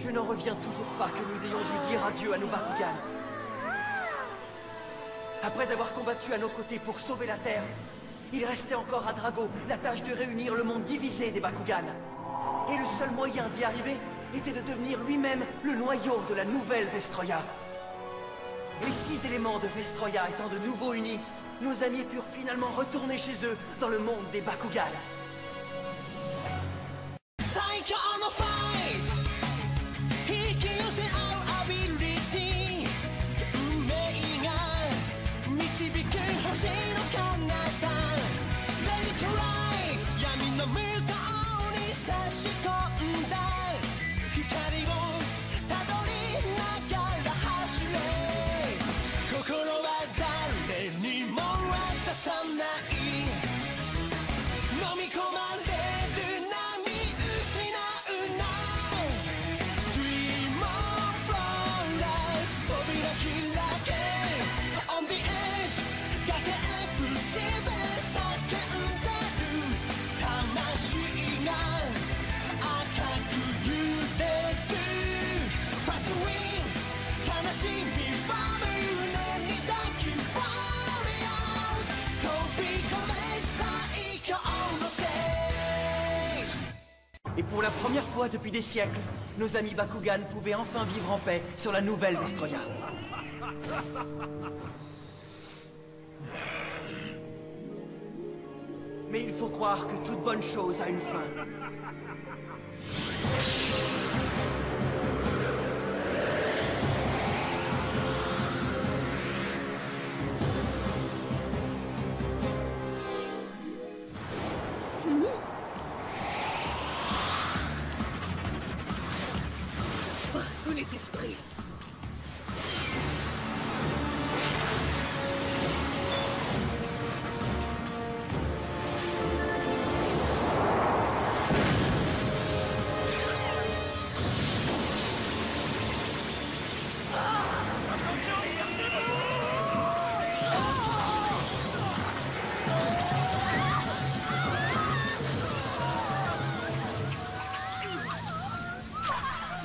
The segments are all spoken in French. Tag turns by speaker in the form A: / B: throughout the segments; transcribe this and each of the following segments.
A: Je n'en reviens toujours pas que nous ayons dû dire adieu à nos Bakugan. Après avoir combattu à nos côtés pour sauver la Terre, il restait encore à Drago la tâche de réunir le monde divisé des Bakugan. Et le seul moyen d'y arriver était de devenir lui-même le noyau de la nouvelle Vestroia. Les 6 éléments de Vestroia étant de nouveau unis, nos amis purent finalement retourner chez eux dans le monde des Bakugan. Et pour la première fois depuis des siècles, nos amis Bakugan pouvaient enfin vivre en paix sur la nouvelle Vestroia. Mais il faut croire que toute bonne chose a une fin.
B: Tous les esprits.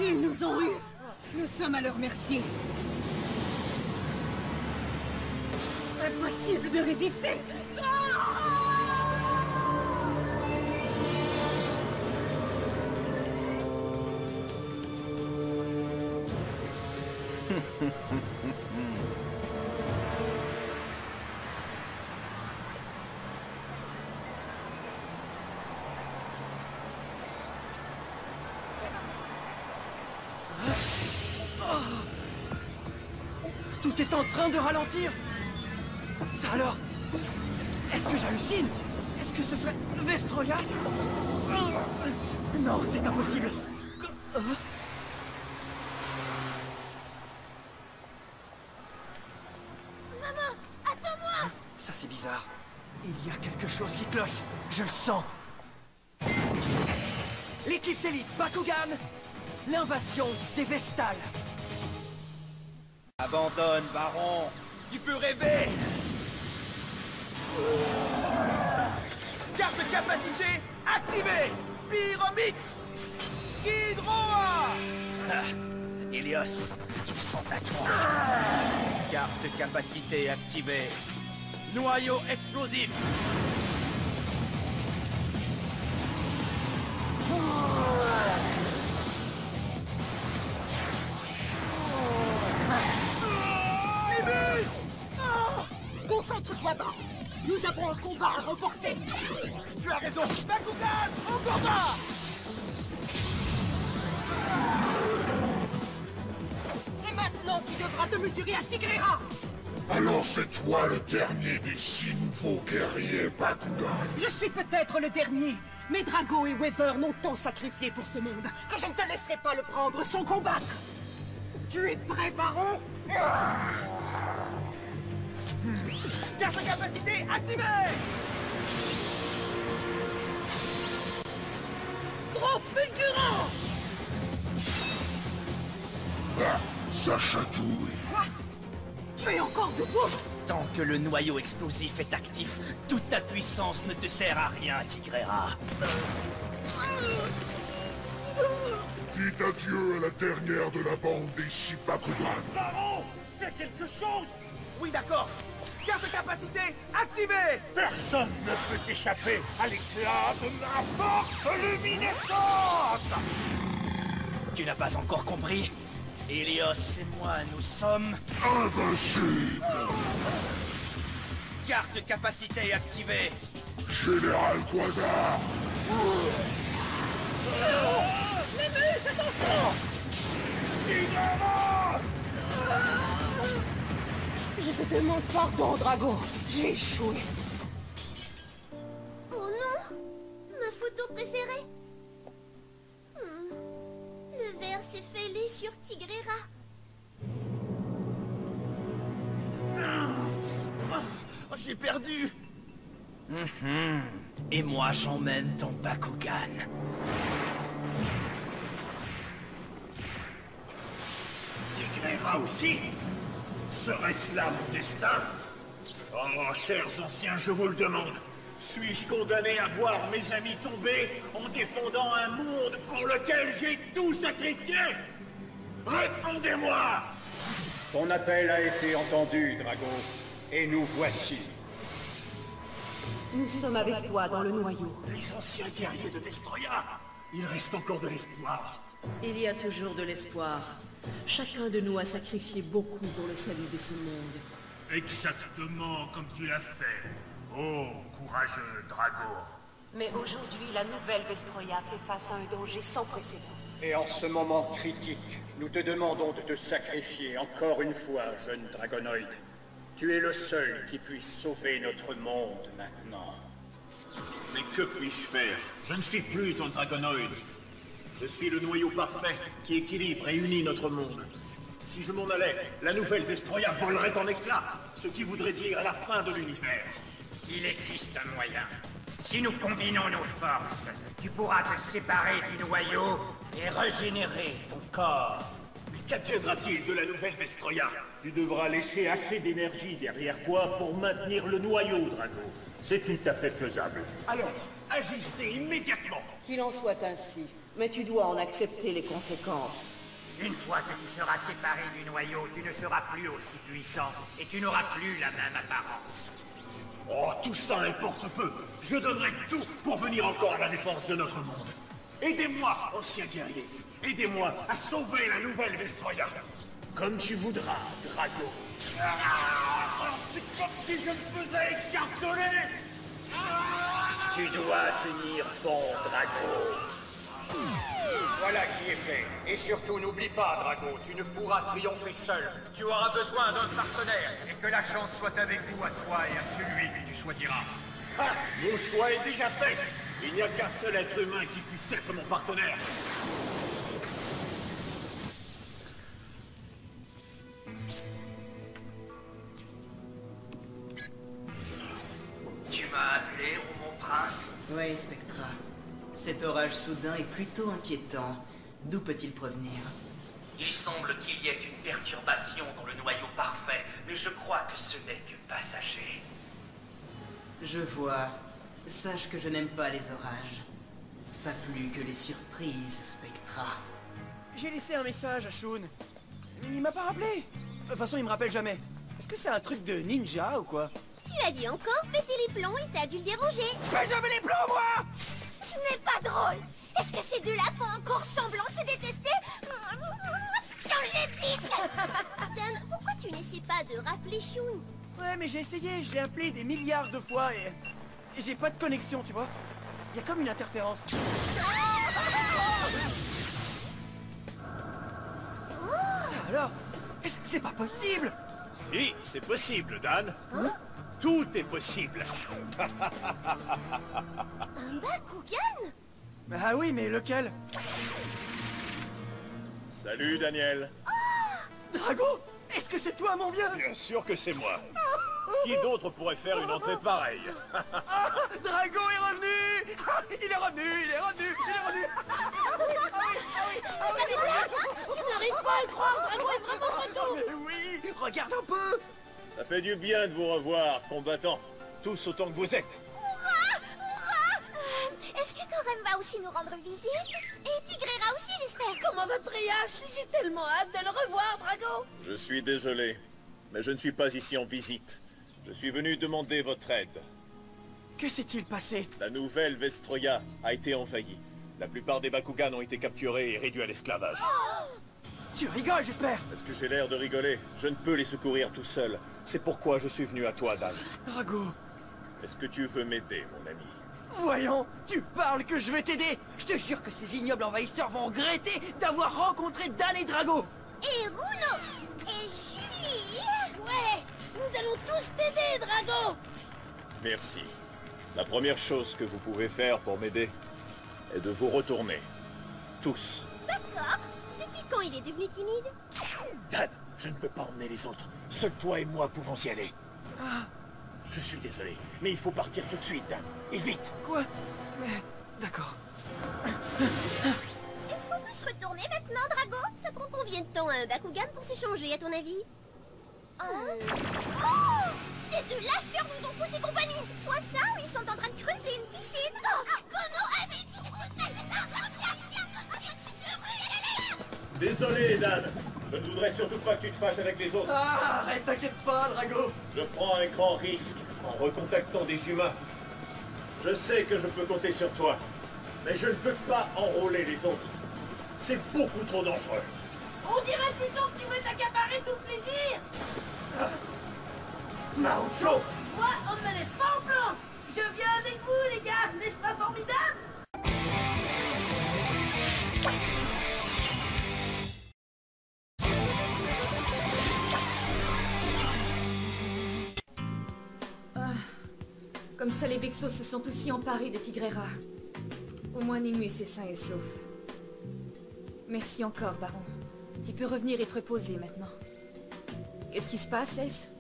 B: Ils nous ont eus. Nous sommes à leur merci. Impossible de résister.
A: Tout est en train de ralentir. Ça alors? Est-ce que j'hallucine? Est-ce que ce serait Vestroia? Non, c'est impossible.
C: Maman, attends-moi!
A: Ça c'est bizarre. Il y a quelque chose qui cloche. Je le sens. L'équipe d'élite Bakugan, l'invasion des Vestales.
D: Abandonne, Baron. Tu peux rêver. Carte de capacité activée. Pyramide. Skidroa.
E: Helios, ils sont à toi.
D: Carte de capacité activée. Noyau explosif.
B: Concentre-toi, Baron. Nous avons un combat à remporter.
D: Tu as raison. Bakugan, au combat.
B: Et maintenant, tu devras te mesurer à Tigrera.
F: Alors c'est toi le dernier des 6 nouveaux guerriers Bakugan.
B: Je suis peut-être le dernier, mais Drago et Weaver m'ont tant sacrifié pour ce monde que je ne te laisserai pas le prendre sans combattre. Tu es prêt, Baron?
D: Carte de capacité activée.
B: Gros fulgurant!
F: Ah, ça chatouille.
B: Quoi? Tu es encore debout?
E: Tant que le noyau explosif est actif, toute ta puissance ne te sert à rien, Tigrera.
F: Dites adieu à la dernière de la bande des 6 Bakugan.
D: Baron, fais quelque chose. Oui, d'accord. Carte capacité activée.
G: Personne ne peut échapper à l'éclat de ma force luminescente.
E: Tu n'as pas encore compris? Helios et moi, nous sommes...
F: Invincible.
E: Carte capacité activée.
F: Général Quasar.
B: Mémus, attention! Je te demande pardon, Drago. J'ai échoué.
C: Oh non! Ma photo préférée. Le verre s'est fêlé sur Tigrera.
D: Oh, j'ai perdu.
E: Et moi, j'emmène ton Bakugan.
G: Tigrera aussi? Serait-ce là mon destin? Oh, chers anciens, je vous le demande. Suis-je condamné à voir mes amis tomber en défendant un monde pour lequel j'ai tout sacrifié? Répondez-moi!
H: Ton appel a été entendu, Drago. Et nous voici.
B: Nous sommes avec toi dans le noyau.
G: Les anciens guerriers de Vestroya! Il reste encore de l'espoir.
I: Il y a toujours de l'espoir. Chacun de nous a sacrifié beaucoup pour le salut de ce monde.
G: Exactement comme tu l'as fait. Oh, courageux Drago.
I: Mais aujourd'hui, la nouvelle Vestroya fait face à un danger sans précédent.
H: Et en ce moment critique, nous te demandons de te sacrifier encore une fois, jeune Dragonoïde. Tu es le seul qui puisse sauver notre monde maintenant.
G: Mais que puis-je faire? Je ne suis plus un Dragonoïde. Je suis le noyau parfait qui équilibre et unit notre monde. Si je m'en allais, la nouvelle Vestroya volerait en éclats, ce qui voudrait dire la fin de l'univers.
J: Il existe un moyen. Si nous combinons nos forces, tu pourras te séparer du noyau et régénérer ton corps.
G: Mais qu'adviendra-t-il de la nouvelle Vestroya?
K: Tu devras laisser assez d'énergie derrière toi pour maintenir le noyau, Drago. C'est tout à fait faisable.
G: Alors, agissez immédiatement.
I: Qu'il en soit ainsi, mais tu dois en accepter les conséquences.
J: Une fois que tu seras séparé du noyau, tu ne seras plus aussi puissant et tu n'auras plus la même apparence.
G: Oh, tout ça importe peu. Je donnerai tout pour venir encore à la défense de notre monde. Aidez-moi, anciens guerriers. Aidez-moi à sauver la nouvelle Vestroya.
K: Comme tu voudras, Drago.
G: C'est comme si je me faisais écarteler.
K: Tu dois tenir bon, Drago. Voilà qui est fait. Et surtout, n'oublie pas, Drago, tu ne pourras triompher seul. Tu auras besoin d'un partenaire.
J: Et que la chance soit avec vous, à toi et à celui que tu choisiras.
G: Ah, mon choix est déjà fait. Il n'y a qu'un seul être humain qui puisse être mon partenaire.
E: Tu m'as appelé, mon prince? Oui, Spectra. Cet orage soudain est plutôt inquiétant. D'où peut-il provenir? Il semble qu'il y ait une perturbation dans le noyau parfait, mais je crois que ce n'est que passager. Je vois. Sache que je n'aime pas les orages. Pas plus que les surprises, Spectra.
A: J'ai laissé un message à Shun. Mais il m'a pas rappelé. De toute façon, il me rappelle jamais. Est-ce que c'est un truc de ninja ou quoi?
C: Tu as dû encore péter les plombs et ça a dû le déranger.
A: Je fais jamais les plombs, moi!
C: Ce n'est pas drôle. Est-ce que ces deux-là font encore semblant de se détester? Changez de disque. Dan, pourquoi tu n'essaies pas de rappeler Shun?
A: Ouais, mais j'ai essayé, je l'ai appelé des milliards de fois et j'ai pas de connexion, tu vois. Il y a comme une interférence. Ça alors? C'est pas possible!
G: Si, c'est possible, Dan. Tout est possible.
C: Un Bakugan?
A: Ah oui, mais lequel?
G: Salut, Daniel.
A: Drago! Est-ce que c'est toi, mon vieux?
G: Bien sûr que c'est moi. Qui d'autre pourrait faire une entrée pareille?
A: Drago est revenu! Il est revenu, il est revenu, il est revenu!
B: Je n'arrive pas à le croire, Drago est vraiment de retour.
A: Mais oui, regarde un peu!
G: Ça fait du bien de vous revoir, combattants. Tous autant que vous êtes.
C: Hurrah! Hurrah! Est-ce que Koren va aussi nous rendre visite. Et Tigrera aussi, j'espère.
B: Comment va Prias? J'ai tellement hâte de le revoir, Drago.
K: Je suis désolé, mais je ne suis pas ici en visite. Je suis venu demander votre aide.
A: Que s'est-il passé?
K: La nouvelle Vestroya a été envahie. La plupart des Bakugan ont été capturés et réduits à l'esclavage.
A: Tu rigoles, j'espère.
K: Est-ce que j'ai l'air de rigoler? Je ne peux les secourir tout seul. C'est pourquoi je suis venu à toi, Dan.
A: Drago.
K: Est-ce que tu veux m'aider, mon ami?
A: Voyons, tu parles que je vais t'aider. Je te jure que ces ignobles envahisseurs vont regretter d'avoir rencontré Dan et Drago.
C: Et Runo. Et Julie.
B: Ouais, nous allons tous t'aider, Drago.
K: Merci. La première chose que vous pouvez faire pour m'aider est de vous retourner. Tous.
C: D'accord. Depuis quand il est devenu timide?
G: Dan, je ne peux pas emmener les autres. Seul toi et moi pouvons y aller.
A: Ah.
G: Je suis désolé, mais il faut partir tout de suite, Dan. Et vite.
A: Quoi? Mais... d'accord.
C: Est-ce qu'on peut se retourner maintenant, Drago? Ça prend combien de temps à un Bakugan pour se changer, à ton avis? Oh! Ces deux lâcheurs nous ont faussé compagnie. Soit ça ou ils sont en train de creuser une piscine. Comment avez-vous osé?
K: Désolé, Dan. Je ne voudrais surtout pas que tu te fâches avec les autres.
A: Ah, arrête, t'inquiète pas, Drago.
K: Je prends un grand risque en recontactant des humains. Je sais que je peux compter sur toi, mais je ne peux pas enrôler les autres. C'est beaucoup trop dangereux.
B: On dirait plutôt que tu veux t'accaparer tout le plaisir.
K: Naoto!
B: Moi, on ne me laisse pas en plan. Je viens avec vous, les gars. N'est-ce pas formidable?
L: Comme ça, les Vexos se sont aussi emparés de Tigrera. Au moins Nimue est sain et sauf. Merci encore, Baron. Tu peux revenir et te reposer maintenant. Qu'est-ce qui se passe, Ace?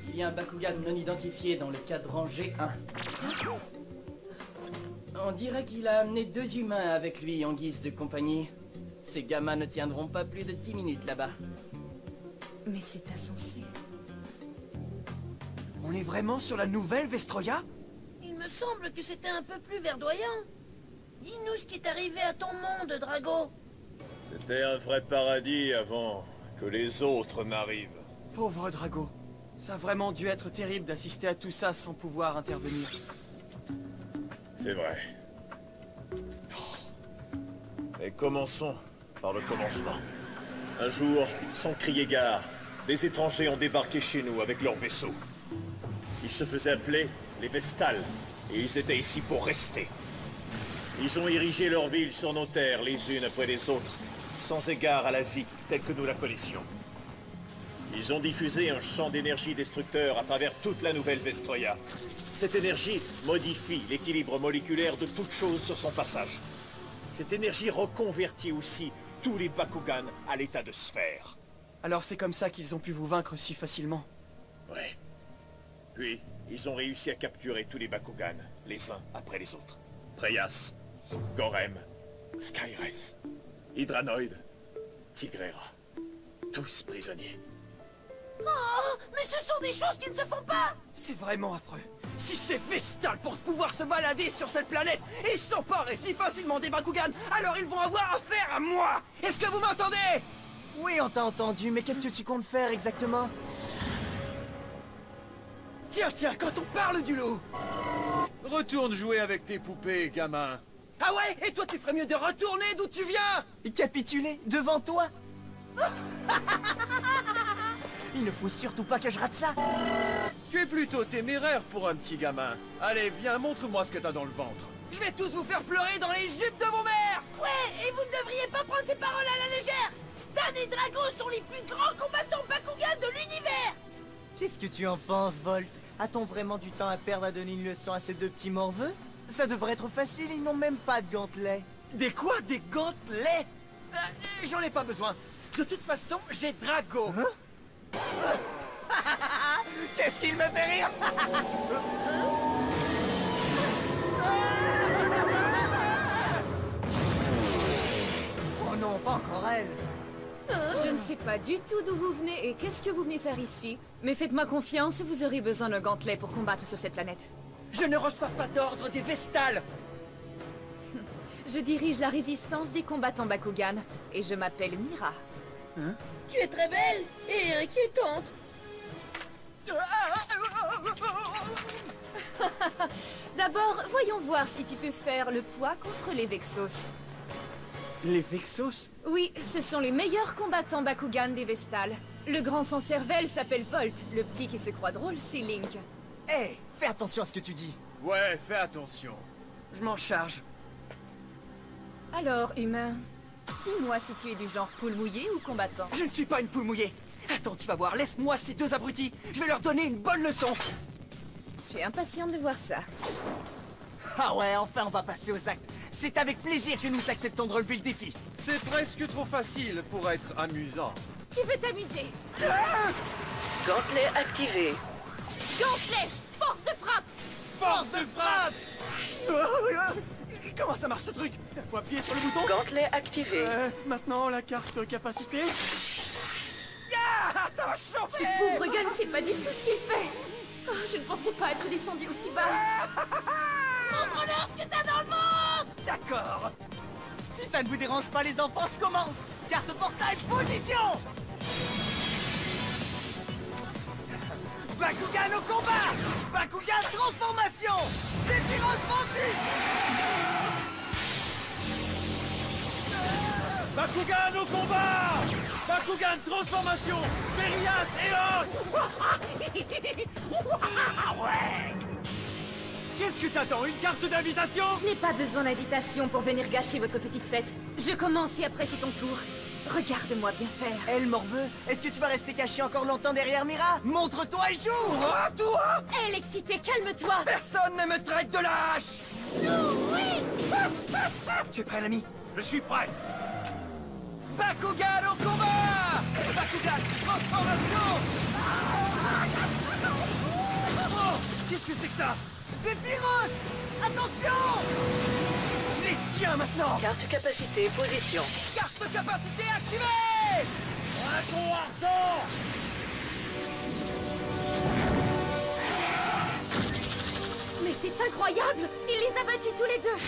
E: Il y a un Bakugan non identifié dans le cadran G1. On dirait qu'il a amené 2 humains avec lui en guise de compagnie. Ces gamins ne tiendront pas plus de 10 minutes là-bas.
L: Mais c'est insensé.
A: On est vraiment sur la nouvelle Vestroya?
B: Il me semble que c'était un peu plus verdoyant. Dis-nous ce qui est arrivé à ton monde, Drago.
K: C'était un vrai paradis avant que les autres n'arrivent.
A: Pauvre Drago. Ça a vraiment dû être terrible d'assister à tout ça sans pouvoir intervenir.
K: C'est vrai. Mais commençons par le commencement. Un jour, sans crier gare, des étrangers ont débarqué chez nous avec leur vaisseau. Ils se faisaient appeler les Vestals, et ils étaient ici pour rester. Ils ont érigé leur ville sur nos terres, les unes après les autres, sans égard à la vie telle que nous la connaissions. Ils ont diffusé un champ d'énergie destructeur à travers toute la nouvelle Vestroya. Cette énergie modifie l'équilibre moléculaire de toute chose sur son passage. Cette énergie reconvertit aussi tous les Bakugan à l'état de sphère.
A: Alors c'est comme ça qu'ils ont pu vous vaincre si facilement?
K: Ouais. Puis, ils ont réussi à capturer tous les Bakugan, les uns après les autres. Preyas, Gorem, Skyres, Hydranoid, Tigrera. Tous prisonniers.
B: Oh, mais ce sont des choses qui ne se font pas.
A: C'est vraiment affreux. Si ces Vestals pensent pouvoir se balader sur cette planète et s'emparer si facilement des Bakugan, alors ils vont avoir affaire à moi. Est-ce que vous m'entendez?
M: Oui, on t'a entendu, mais qu'est-ce que tu comptes faire exactement?
A: Tiens, quand on parle du loup!
D: Retourne jouer avec tes poupées, gamin.
A: Ah ouais? Et toi, tu ferais mieux de retourner d'où tu viens!
M: Et capituler devant toi? Il ne faut surtout pas que je rate ça.
D: Tu es plutôt téméraire pour un petit gamin. Allez, viens, montre-moi ce que t'as dans le ventre.
A: Je vais tous vous faire pleurer dans les jupes de vos mères!
B: Ouais, et vous ne devriez pas prendre ces paroles à la légère. Dan et Drago sont les plus grands combattants Bakugan de l'univers.
M: Qu'est-ce que tu en penses, Volt? A-t-on vraiment du temps à perdre à donner une leçon à ces deux petits morveux? Ça devrait être facile, ils n'ont même pas de gantelets.
A: Des quoi? Des gantelets? J'en ai pas besoin. De toute façon, j'ai Drago.
M: Hein? Qu'est-ce qu'il me fait rire? Oh non, pas encore elle.
L: Je ne sais pas du tout d'où vous venez et qu'est-ce que vous venez faire ici. Mais faites-moi confiance, vous aurez besoin d'un gantelet pour combattre sur cette planète.
A: Je ne reçois pas d'ordre des Vestals.
L: Je dirige la résistance des combattants Bakugan, et je m'appelle Mira.
B: Hein?
N: Tu es très belle et inquiétante.
L: D'abord, voyons voir si tu peux faire le poids contre les Vexos.
D: Les Vexos?
L: Oui, ce sont les meilleurs combattants Bakugan des Vestales. Le grand sans cervelle s'appelle Volt, le petit qui se croit drôle, c'est Link.
M: Hé, fais attention à ce que tu dis.
D: Ouais, fais attention. Je m'en charge.
L: Alors, humain, dis-moi si tu es du genre poule mouillée ou combattant.
A: Je ne suis pas une poule mouillée. Attends, tu vas voir, laisse-moi ces deux abrutis. Je vais leur donner une bonne leçon.
L: Je suis impatiente de voir ça.
M: Ah ouais, enfin on va passer aux actes. C'est avec plaisir que nous acceptons de relever le défi.
D: C'est presque trop facile pour être amusant.
L: Tu veux t'amuser?
I: Gantelet activé.
L: Gantelet! Force de frappe!
D: Force de frappe! Comment ça marche ce truc? Faut appuyer sur le bouton?
I: Gantelet activé.
D: Maintenant la carte capacité.
A: Ça va chauffer!
L: Ce pauvre gun, c'est pas du tout ce qu'il fait! Oh, je ne pensais pas être descendu aussi bas!
N: Montre-leur ce que t'as dans le ventre!
A: D'accord!
M: Si ça ne vous dérange pas les enfants, je commence! Carte portail, position! Bakugan au combat! Bakugan transformation! Sephiroth vendu!
D: Bakugan au combat! Bakugan transformation! Verias Eos! Ouais! Qu'est-ce que t'attends? Une carte d'invitation?
L: Je n'ai pas besoin d'invitation pour venir gâcher votre petite fête. Je commence et après c'est ton tour. Regarde-moi bien faire.
M: Elle, Morveux, est-ce que tu vas rester caché encore longtemps derrière Mira? Montre-toi et joue!
A: Ah, toi!
L: Elle excitée, calme-toi!
A: Personne ne me traite de lâche!
N: Oui!
A: Tu es prêt, l'ami?
D: Je suis prêt!
A: Bakugan au combat! Bakugan transformation!
D: Oh! Qu'est-ce que c'est que ça?
M: Sephiroth! Attention!
A: Je les tiens maintenant!
I: Carte capacité, position.
A: Carte capacité activée!
D: Dragon ardent!
L: Mais c'est incroyable! Il les a battus tous les deux!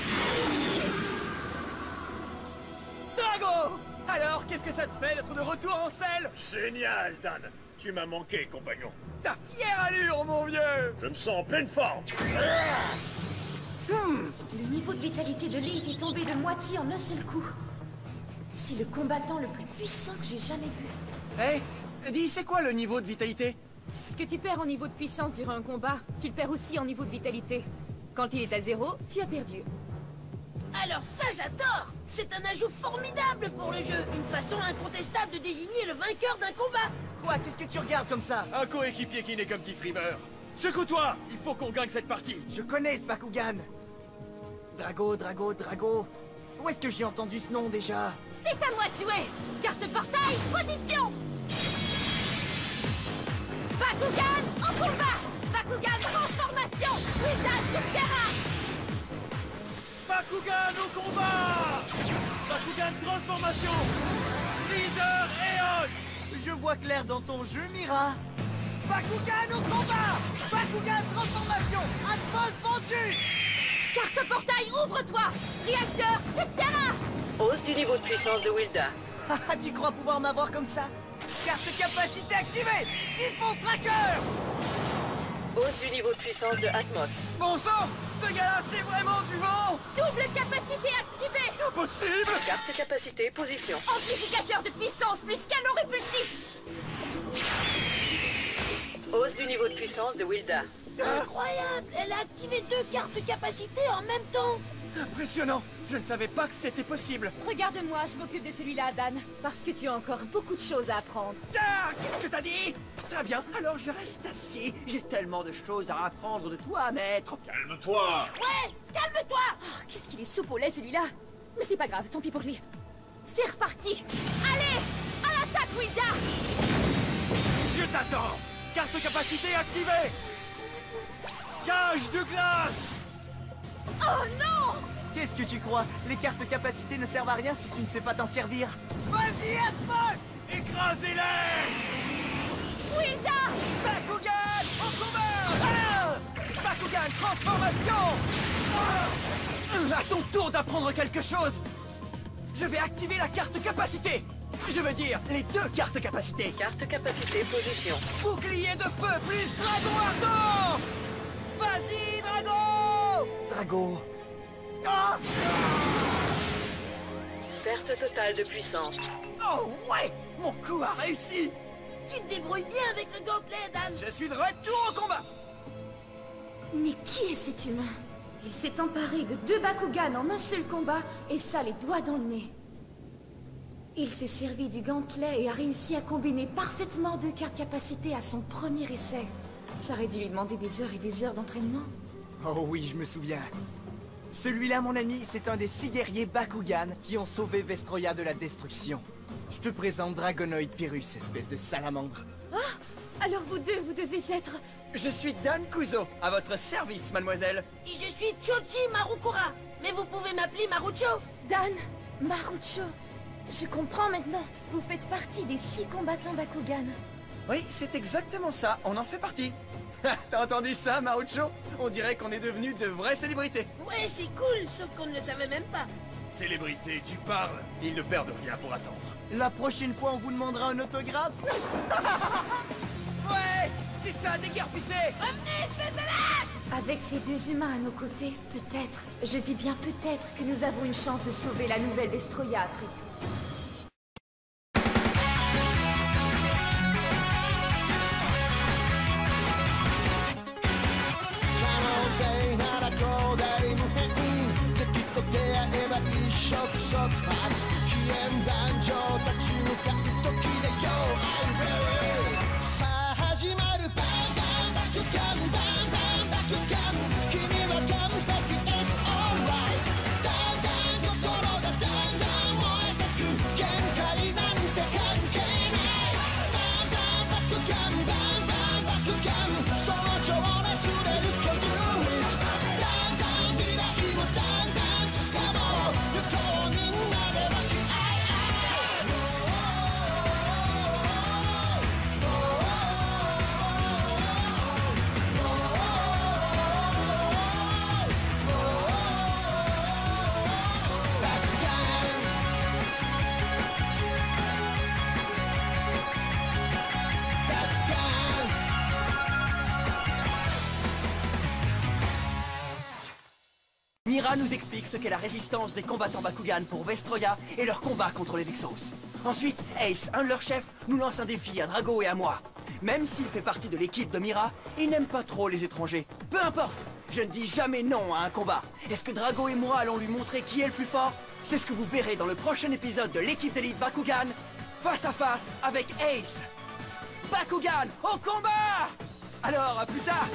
A: Drago! Alors, qu'est-ce que ça te fait d'être de retour en selle?
G: Génial, Dan. Tu m'as manqué, compagnon.
A: Ta fière allure, mon vieux!
G: Je me sens en pleine forme.
L: Le niveau de vitalité de Link est tombé de moitié en un seul coup. C'est le combattant le plus puissant que j'ai jamais vu.
D: Hey, dis, c'est quoi le niveau de vitalité?
L: Ce que tu perds en niveau de puissance durant un combat, tu le perds aussi en niveau de vitalité. Quand il est à 0, tu as perdu.
N: Alors ça, j'adore! C'est un ajout formidable pour le jeu. Une façon incontestable de désigner le vainqueur d'un combat.
M: Quoi? Qu'est-ce que tu regardes comme ça?
D: Un coéquipier qui n'est qu'un petit frimeur. Secoue-toi! Il faut qu'on gagne cette partie.
M: Je connais ce Bakugan. Drago, Drago, Drago. Où est-ce que j'ai entendu ce nom déjà?
L: C'est à moi de jouer! Carte portail, position! Bakugan en combat! Bakugan transformation! Wizard sur terrain!
D: Bakugan au combat! Bakugan transformation! Leader Eos!
M: Je vois clair dans ton jeu, Mira. Bakugan au combat! Bakugan transformation! Atmos vendu!
L: Carte portail, ouvre-toi! Réacteur subterrain!
I: Hausse du niveau de puissance de Wilda.
M: Tu crois pouvoir m'avoir comme ça? Carte capacité activée! Typhon Tracker!
I: Hausse du niveau de puissance de Atmos.
A: Bon sang! Ce gars-là, c'est vraiment du vent!
L: Double capacité activée!
A: Impossible!
I: Carte capacité, position.
L: Amplificateur de puissance plus canon répulsif!
I: Hausse du niveau de puissance de Wilda.
N: Incroyable! Elle a activé 2 cartes capacité en même temps!
A: Impressionnant! Je ne savais pas que c'était possible!
L: Regarde-moi, je m'occupe de celui-là, Dan. Parce que tu as encore beaucoup de choses à apprendre.
A: Ah, qu'est-ce que t'as dit? Très bien, alors je reste assis. J'ai tellement de choses à apprendre de toi, maître.
G: Calme-toi!
N: Ouais! Calme-toi!
L: Oh, qu'est-ce qu'il est soupe au lait, celui-là! Mais c'est pas grave, tant pis pour lui. C'est reparti! Allez! À l'attaque, Wilda!
D: Je t'attends! Carte capacité activée! Cage de glace!
L: Oh non!
M: Qu'est-ce que tu crois? Les cartes capacité ne servent à rien si tu ne sais pas t'en servir.
A: Vas-y, Atmos!
D: Écrasez-les!
L: Wilda!
A: Bakugan au combat! Ah! Bakugan Bakugan transformation! À ton tour d'apprendre quelque chose! Je vais activer la carte capacité! Je veux dire, les deux cartes capacité!
I: Carte capacité position.
A: Bouclier de feu plus dragon ardent! Vas-y, Drago! Drago... Ah!
I: Perte totale de puissance.
A: Oh ouais! Mon coup a réussi!
N: Tu te débrouilles bien avec le gantelet, Dan.
A: Je suis de retour au combat!
L: Mais qui est cet humain? Il s'est emparé de 2 Bakugan en un seul combat, et ça les doigts dans le nez. Il s'est servi du gantelet et a réussi à combiner parfaitement 2 cartes capacité à son premier essai. Ça aurait dû lui demander des heures et des heures d'entraînement.
M: Oh oui, je me souviens. Celui-là, mon ami, c'est un des 6 guerriers Bakugan qui ont sauvé Vestroya de la destruction. Je te présente Dragonoid Pyrrhus, espèce de salamandre.
L: Ah! Alors vous deux, vous devez être...
A: Je suis Dan Kuzo, à votre service, mademoiselle.
N: Et je suis Choji Marukura, mais vous pouvez m'appeler Marucho.
L: Dan, Marucho, je comprends maintenant. Vous faites partie des 6 combattants Bakugan.
A: Oui, c'est exactement ça, on en fait partie. T'as entendu ça, Marucho? On dirait qu'on est devenus de vraies célébrités.
N: Ouais, c'est cool, sauf qu'on ne le savait même pas.
D: Célébrité, tu parles? Ils ne perdent rien pour attendre.
M: La prochaine fois, on vous demandera un autographe.
A: Ouais, c'est ça, déguerpissez!
N: Revenez, espèce de lâche!
L: Avec ces 2 humains à nos côtés, peut-être, je dis bien peut-être, que nous avons une chance de sauver la nouvelle Vestroya après tout.
A: Mira nous explique ce qu'est la résistance des combattants Bakugan pour Vestroya et leur combat contre les Vexos. Ensuite, Ace, un de leurs chefs, nous lance un défi à Drago et à moi. Même s'il fait partie de l'équipe de Mira, il n'aime pas trop les étrangers. Peu importe, je ne dis jamais non à un combat. Est-ce que Drago et moi allons lui montrer qui est le plus fort? C'est ce que vous verrez dans le prochain épisode de l'équipe d'élite Bakugan, face à face avec Ace. Bakugan, au combat! Alors, à plus tard!